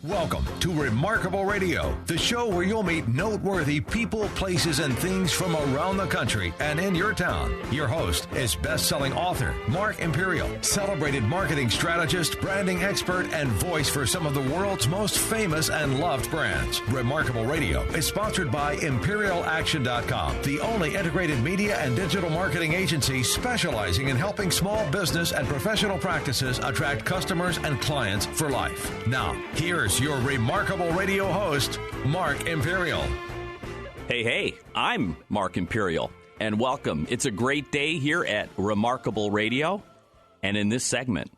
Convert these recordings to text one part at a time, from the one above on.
Welcome to Remarkable Radio, the show where you'll meet noteworthy people, places, and things from around the country and in your town. Your host is best-selling author Mark Imperial, celebrated marketing strategist, branding expert, and voice for some of the world's most famous and loved brands. Remarkable Radio is sponsored by ImperialAction.com, the only integrated media and digital marketing agency specializing in helping small business and professional practices attract customers and clients for life. Now, here's your Remarkable Radio host, Mark Imperial. Hey, I'm Mark Imperial, and welcome. It's a great day here at Remarkable Radio, and in this segment,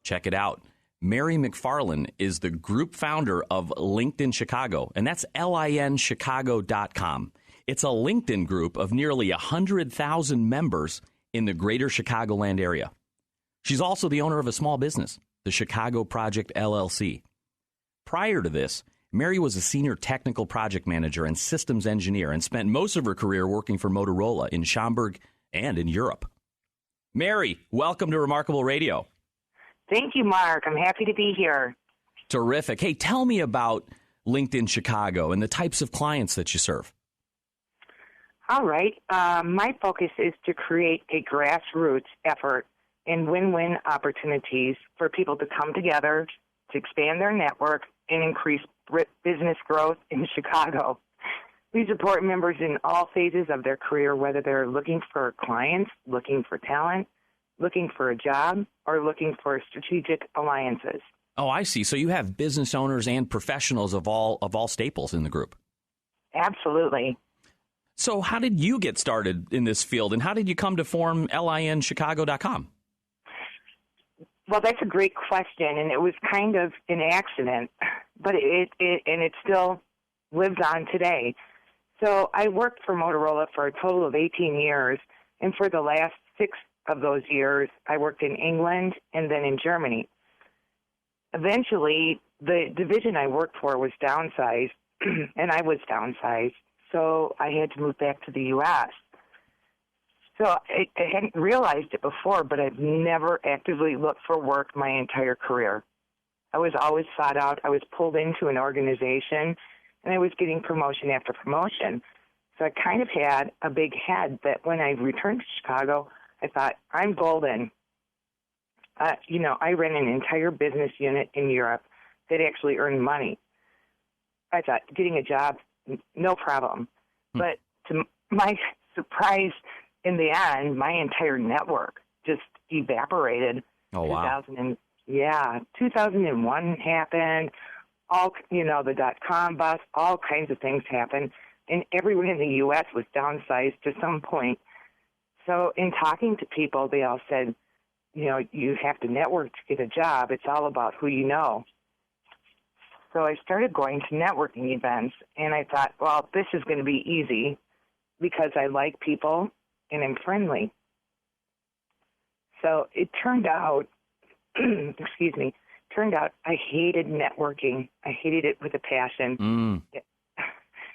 check it out. Mary McFarland is the group founder of LinkedIn Chicago, and that's linchicago.com. It's a LinkedIn group of nearly 100,000 members in the greater Chicagoland area. She's also the owner of a small business, the Chicago Project LLC. Prior to this, Mary was a senior technical project manager and systems engineer and spent most of her career working for Motorola in Schaumburg and in Europe. Mary, welcome to Remarkable Radio. Thank you, Mark. I'm happy to be here. Terrific. Hey, tell me about LinkedIn Chicago and the types of clients that you serve. All right. My focus is to create a grassroots effort and win-win opportunities for people to come together to expand their network and increase business growth in Chicago. We support members in all phases of their career, whether they're looking for clients, looking for talent, looking for a job, or looking for strategic alliances. Oh, I see. So you have business owners and professionals of all staples in the group. Absolutely. So how did you get started in this field, and how did you come to form linchicago.com? Well, that's a great question, and it was kind of an accident, but it still lives on today. So I worked for Motorola for a total of 18 years, and for the last 6 of those years, I worked in England and then in Germany. Eventually, the division I worked for was downsized, and I was downsized, so I had to move back to the U.S. So I hadn't realized it before, but I've never actively looked for work my entire career. I was always sought out. I was pulled into an organization, and I was getting promotion after promotion. So I kind of had a big head that when I returned to Chicago, I thought, I'm golden. I ran an entire business unit in Europe that actually earned money. I thought, getting a job, no problem. But to my surprise, in the end, my entire network just evaporated. Oh, wow. 2001 happened. The .com bust, all kinds of things happened. And everyone in the U.S. was downsized to some point. So in talking to people, they all said, you have to network to get a job. It's all about who you know. So I started going to networking events, and I thought, well, this is going to be easy because I like people and I'm friendly. So it turned out, I hated networking. I hated it with a passion.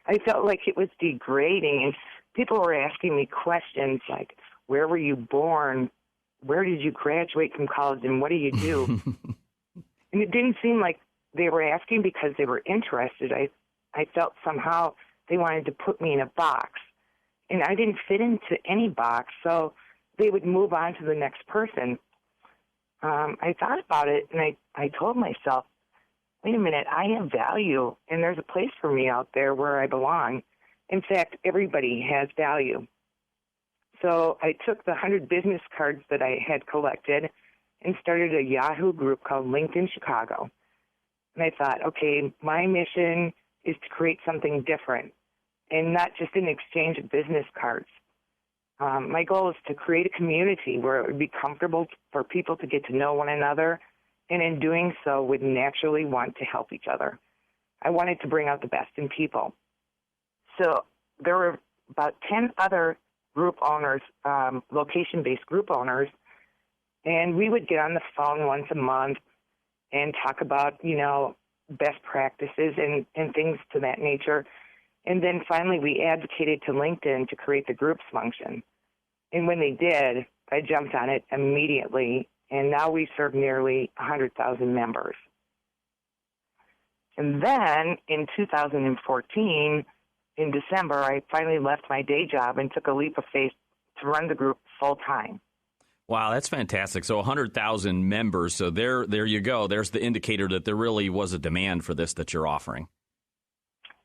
I felt like it was degrading, and people were asking me questions like, where were you born? Where did you graduate from college, and what do you do? And it didn't seem like they were asking because they were interested. I felt somehow they wanted to put me in a box. And I didn't fit into any box, so they would move on to the next person. I thought about it, and I told myself, wait a minute, I have value, and there's a place for me out there where I belong. In fact, everybody has value. So I took the 100 business cards that I had collected and started a Yahoo group called LinkedIn Chicago. And I thought, okay, my mission is to create something different, and not just an exchange of business cards. My goal is to create a community where it would be comfortable for people to get to know one another, and in doing so would naturally want to help each other. I wanted to bring out the best in people. So there were about 10 other group owners, location-based group owners, and we would get on the phone once a month and talk about, best practices and things to that nature. And then finally we advocated to LinkedIn to create the groups function. And when they did, I jumped on it immediately, and now we serve nearly 100,000 members. And then in 2014, in December, I finally left my day job and took a leap of faith to run the group full time. Wow, that's fantastic. So 100,000 members. So there you go. There's the indicator that there really was a demand for this that you're offering.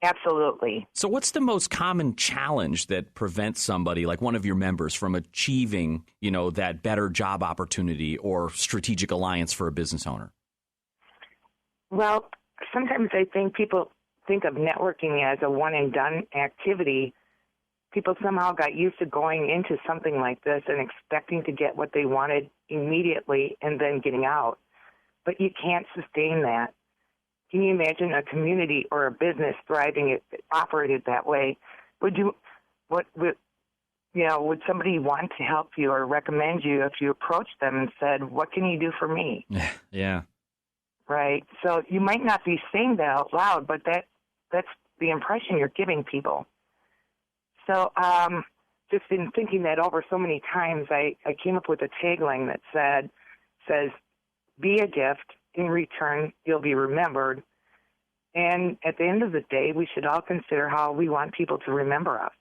Absolutely. So what's the most common challenge that prevents somebody like one of your members from achieving, that better job opportunity or strategic alliance for a business owner? Well, sometimes I think people think of networking as a one-and-done activity. People somehow got used to going into something like this and expecting to get what they wanted immediately and then getting out. But you can't sustain that. Can you imagine a community or a business thriving if it operated that way? Would somebody want to help you or recommend you if you approached them and said, "What can you do for me?" Yeah. Right. So you might not be saying that out loud, but that's the impression you're giving people. So just in thinking that over so many times, I came up with a tagline that says, "Be a gift. In return, you'll be remembered." And at the end of the day, we should all consider how we want people to remember us.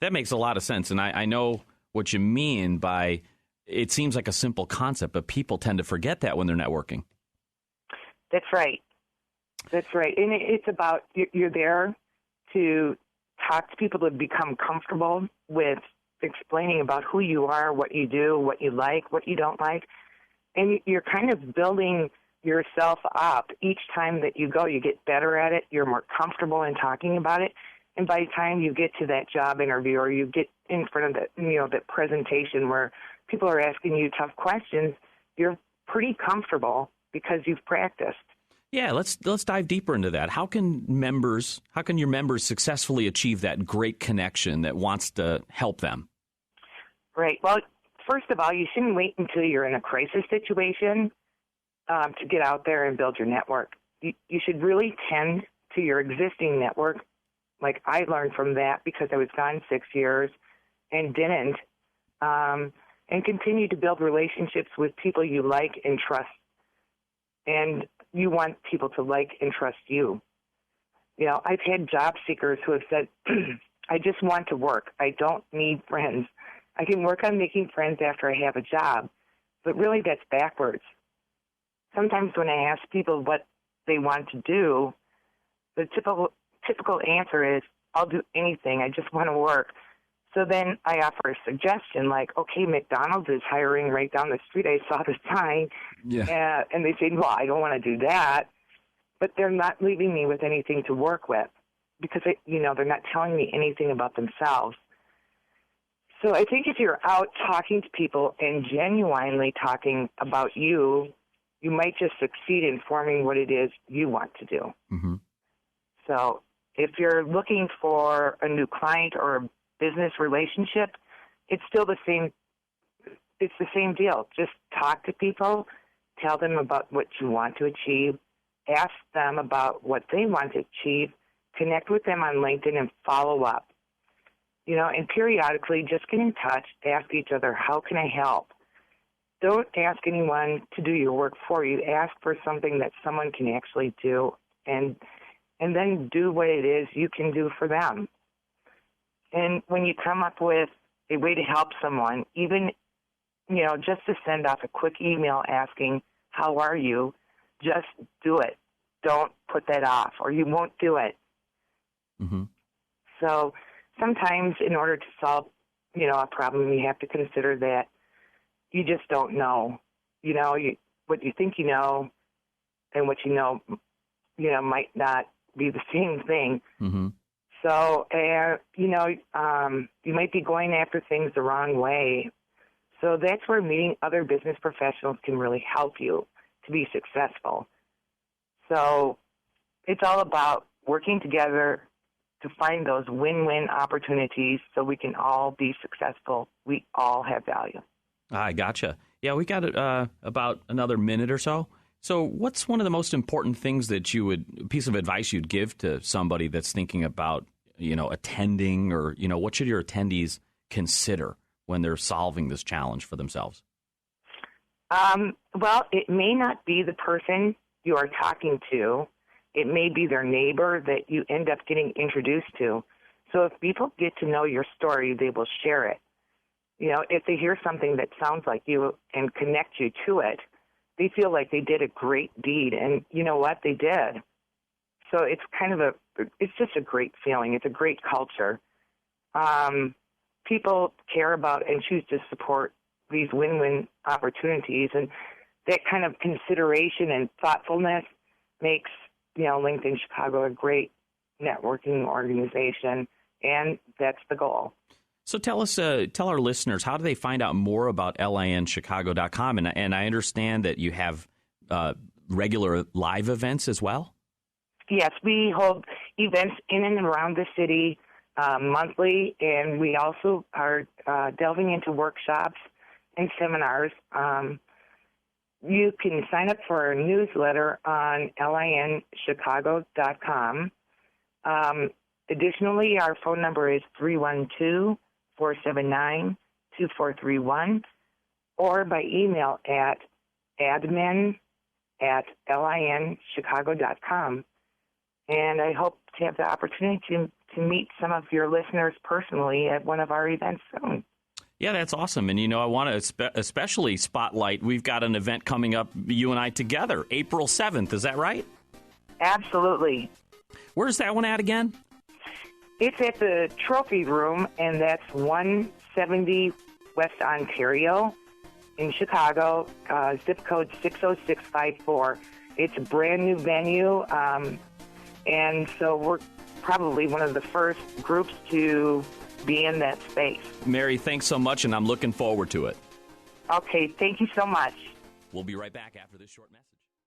That makes a lot of sense. And I know what you mean by it seems like a simple concept, but people tend to forget that when they're networking. That's right. That's right. And it's about you're there to talk to people to become comfortable with explaining about who you are, what you do, what you like, what you don't like. And you're kind of building yourself up. Each time that you go, you get better at it. You're more comfortable in talking about it. And by the time you get to that job interview or you get in front of that presentation where people are asking you tough questions, you're pretty comfortable because you've practiced. Yeah, let's dive deeper into that. How can your members successfully achieve that great connection that wants to help them? Right. Well, first of all, you shouldn't wait until you're in a crisis situation to get out there and build your network. You should really tend to your existing network. Like I learned from that because I was gone 6 years and didn't, and continue to build relationships with people you like and trust. And you want people to like and trust you. I've had job seekers who have said, "I just want to work. I don't need friends. I can work on making friends after I have a job." But really that's backwards. Sometimes when I ask people what they want to do, the typical answer is, "I'll do anything. I just want to work." So then I offer a suggestion like, "Okay, McDonald's is hiring right down the street. I saw the sign." Yeah. And they say, "Well, I don't want to do that." But they're not leaving me with anything to work with because, they're not telling me anything about themselves. So I think if you're out talking to people and genuinely talking about you, you might just succeed in forming what it is you want to do. Mm-hmm. So if you're looking for a new client or a business relationship, it's still the same. It's the same deal. Just talk to people, tell them about what you want to achieve, ask them about what they want to achieve, connect with them on LinkedIn and follow up. And periodically just get in touch, ask each other, "How can I help?" Don't ask anyone to do your work for you. Ask for something that someone can actually do, and then do what it is you can do for them. And when you come up with a way to help someone, even, just to send off a quick email asking, "How are you?" just do it. Don't put that off or you won't do it. Mm-hmm. So sometimes in order to solve, a problem, you have to consider that you just don't know. What you think you know and what you know, might not be the same thing. Mm-hmm. So, you might be going after things the wrong way. So that's where meeting other business professionals can really help you to be successful. So it's all about working together to find those win-win opportunities so we can all be successful. We all have value. I gotcha. Yeah, we got about another minute or so. So what's one of the most important things that piece of advice you'd give to somebody that's thinking about, attending or, what should your attendees consider when they're solving this challenge for themselves? Well, it may not be the person you are talking to, it may be their neighbor that you end up getting introduced to. So if people get to know your story, they will share it. You know, if they hear something that sounds like you and connect you to it, they feel like they did a great deed. And you know what? They did. So it's it's just a great feeling. It's a great culture. People care about and choose to support these win-win opportunities. And that kind of consideration and thoughtfulness makes, LinkedIn Chicago a great networking organization. And that's the goal. So tell our listeners, how do they find out more about linchicago.com? And I understand that you have regular live events as well? Yes, we hold events in and around the city monthly, and we also are delving into workshops and seminars. You can sign up for our newsletter on linchicago.com. Additionally, our phone number is 312-479-2431, or by email at admin@linchicago.com. And I hope to have the opportunity to meet some of your listeners personally at one of our events soon. Yeah, that's awesome. And, I want to especially spotlight, we've got an event coming up, you and I together, April 7th. Is that right? Absolutely. Where's that one at again? It's at the Trophy Room, and that's 170 West Ontario in Chicago, zip code 60654. It's a brand new venue, and so we're probably one of the first groups to be in that space. Mary, thanks so much, and I'm looking forward to it. Okay, thank you so much. We'll be right back after this short message.